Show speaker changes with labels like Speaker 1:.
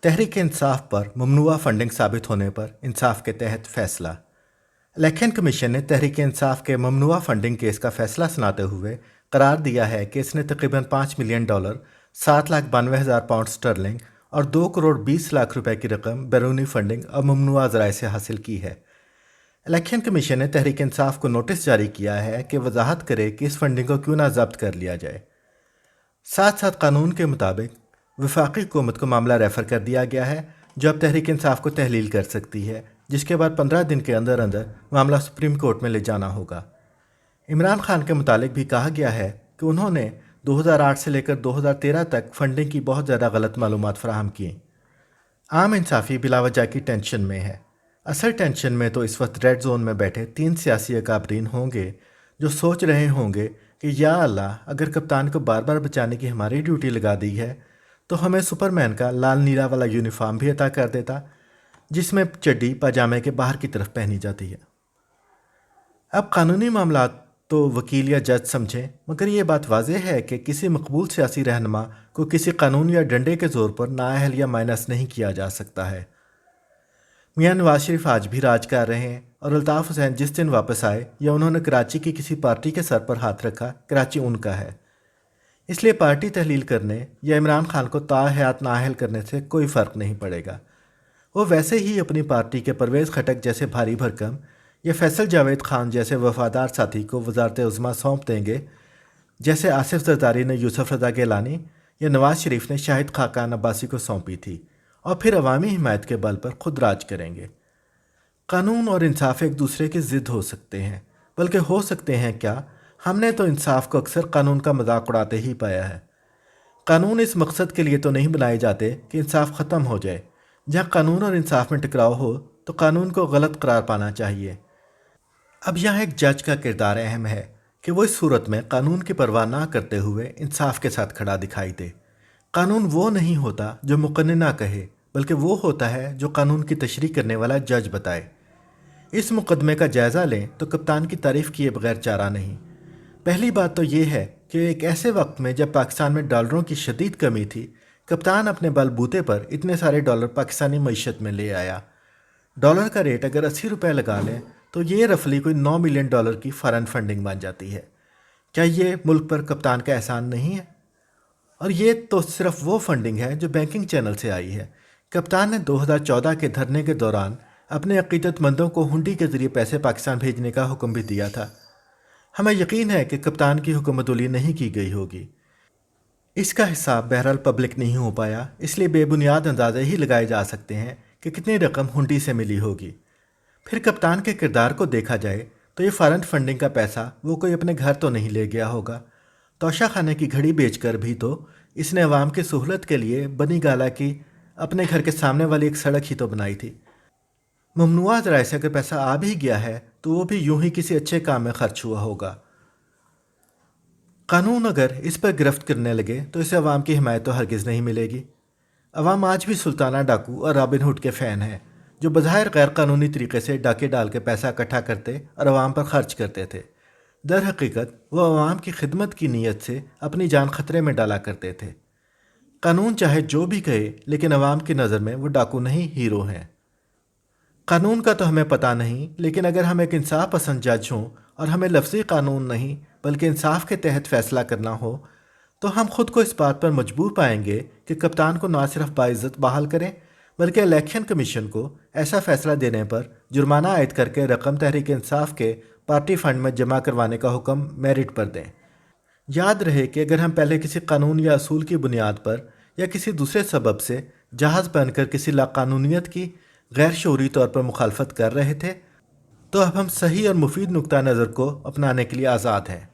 Speaker 1: तहरीक इंसाफ पर ममनुआ फंडिंग साबित होने पर इंसाफ के तहत फैसला। इलेक्शन कमीशन ने तहरीक इंसाफ के ममनुआ फंडिंग केस का फैसला सुनाते हुए करार दिया है कि इसने तकरीबन $5 मिलियन, 7,92,000 पाउंड स्टर्लिंग और 2 करोड़ 20 लाख रुपए की रकम बैरूनी फंडिंग और ममनुआ ज़राए से हासिल की है। इलेक्शन कमीशन ने तहरीक इंसाफ को नोटिस जारी किया है कि वजाहत करे कि इस फंडिंग को क्यों ना जब्त कर लिया जाए। साथ साथ कानून के मुताबिक वफाकी हुकूमत को मामला रेफर कर दिया गया है, जो अब तहरीक इंसाफ को तहलील कर सकती है, जिसके बाद 15 दिन के अंदर अंदर मामला सुप्रीम कोर्ट में ले जाना होगा। इमरान खान के मुतालिक भी कहा गया है कि उन्होंने 2008 से लेकर 2013 तक फंडिंग की बहुत ज़्यादा गलत मालूमात फराहम की। आम इंसाफी बिलावजह की टेंशन में है। असल टेंशन में तो इस वक्त रेड जोन में बैठे 3 सियासी अकाबरीन होंगे जो सोच रहे होंगे कि या अल्लाह, अगर कप्तान को बार बार बचाने की हमारी ड्यूटी लगा दी है तो हमें सुपरमैन का लाल नीला वाला यूनिफॉर्म भी अता कर देता, जिसमें चड्डी पाजामे के बाहर की तरफ पहनी जाती है। अब कानूनी मामला तो वकील या जज समझें, मगर ये बात वाज़ेह है कि किसी मकबूल सियासी रहनुमा को किसी कानून या डंडे के ज़ोर पर नाअहल या माइनस नहीं किया जा सकता है। मियां नवाज शरीफ आज भी राज कर रहे हैं और अल्ताफ़ हुसैन जिस दिन वापस आए या उन्होंने कराची की किसी पार्टी के सर पर हाथ रखा, कराची उनका है। इसलिए पार्टी तहलील करने या इमरान खान को ताहयात नाअहल करने से कोई फ़र्क नहीं पड़ेगा। वो वैसे ही अपनी पार्टी के परवेज़ खटक जैसे भारी भरकम या फैसल जावेद खान जैसे वफादार साथी को वजारत उज़्मा सौंप देंगे, जैसे आसिफ जरदारी ने यूसुफ रज़ा गिलानी या नवाज शरीफ ने शाहिद खाकान अब्बासी को सौंपी थी, और फिर अवामी हिमायत के बल पर खुद राज करेंगे। कानून और इंसाफ एक दूसरे की ज़िद हो सकते हैं, बल्कि हो सकते हैं क्या, हमने तो इंसाफ को अक्सर कानून का मजाक उड़ाते ही पाया है। कानून इस मकसद के लिए तो नहीं बनाए जाते कि इंसाफ ख़त्म हो जाए। जहाँ कानून और इंसाफ में टकराव हो तो कानून को गलत करार पाना चाहिए। अब यहाँ एक जज का किरदार अहम है कि वो इस सूरत में कानून की परवाह ना करते हुए इंसाफ के साथ खड़ा दिखाई दे। कानून वो नहीं होता जो मुकन्ना कहे, बल्कि वो होता है जो कानून की तशरीह करने वाला जज बताए। इस मुकदमे का जायज़ा लें तो कप्तान की तारीफ़ किए बगैर चारा नहीं। पहली बात तो ये है कि एक ऐसे वक्त में जब पाकिस्तान में डॉलरों की शदीद कमी थी, कप्तान अपने बलबूते पर इतने सारे डॉलर पाकिस्तानी मईशत में ले आया। डॉलर का रेट अगर 80 रुपये लगा लें तो ये रफली कोई $9 मिलियन की फ़ॉरेन फंडिंग बन जाती है। क्या ये मुल्क पर कप्तान का एहसान नहीं है? और ये तो सिर्फ वो फंडिंग है जो बैंकिंग चैनल से आई है। कप्तान ने 2014 के धरने के दौरान अपने अकीदतमंदों को हुंडी के ज़रिए पैसे पाकिस्तान भेजने का हुक्म भी दिया था। हमें यकीन है कि कप्तान की हुकूमतुली नहीं की गई होगी। इसका हिसाब बहरहाल पब्लिक नहीं हो पाया, इसलिए बेबुनियाद अंदाजे ही लगाए जा सकते हैं कि कितनी रकम हुंडी से मिली होगी। फिर कप्तान के किरदार को देखा जाए तो ये फॉरेन फंडिंग का पैसा वो कोई अपने घर तो नहीं ले गया होगा। तोशा खाने की घड़ी बेचकर भी तो इसने अवाम की सहूलत के लिए बनी गाला की अपने घर के सामने वाली एक सड़क ही तो बनाई थी। ममनुआ ज़राए से अगर पैसा आ भी गया है तो वो भी यूं ही किसी अच्छे काम में खर्च हुआ होगा। कानून अगर इस पर गिरफ्त करने लगे तो इसे अवाम की हिमायत तो हरगिज़ नहीं मिलेगी। अवाम आज भी सुल्ताना डाकू और रॉबिन हुड के फ़ैन हैं, जो बज़ाहिर गैर कानूनी तरीके से डाके डाल के पैसा इकट्ठा करते और अवाम पर खर्च करते थे। दर हकीकत वो अवाम की खिदमत की नीयत से अपनी जान खतरे में डाला करते थे। कानून चाहे जो भी कहे, लेकिन अवाम की नज़र में वो डाकू नहीं, हीरो हैं। कानून का तो हमें पता नहीं, लेकिन अगर हम एक इंसाफ पसंद जज हों और हमें लफ्ज़ी कानून नहीं बल्कि इंसाफ के तहत फ़ैसला करना हो, तो हम खुद को इस बात पर मजबूर पाएंगे कि कप्तान को ना सिर्फ बाइज़्ज़त बहाल करें, बल्कि इलेक्शन कमीशन को ऐसा फ़ैसला देने पर जुर्माना आयद करके रकम तहरीक इंसाफ के पार्टी फंड में जमा करवाने का हुक्म मेरिट पर दें। याद रहे कि अगर हम पहले किसी कानून या असूल की बुनियाद पर या किसी दूसरे सबब से जहाज़ बनकर किसी लाकानूनियत की गैर शऊरी तौर पर मुखालफत कर रहे थे, तो अब हम सही और मुफीद नुक्ता नज़र को अपनाने के लिए आज़ाद हैं।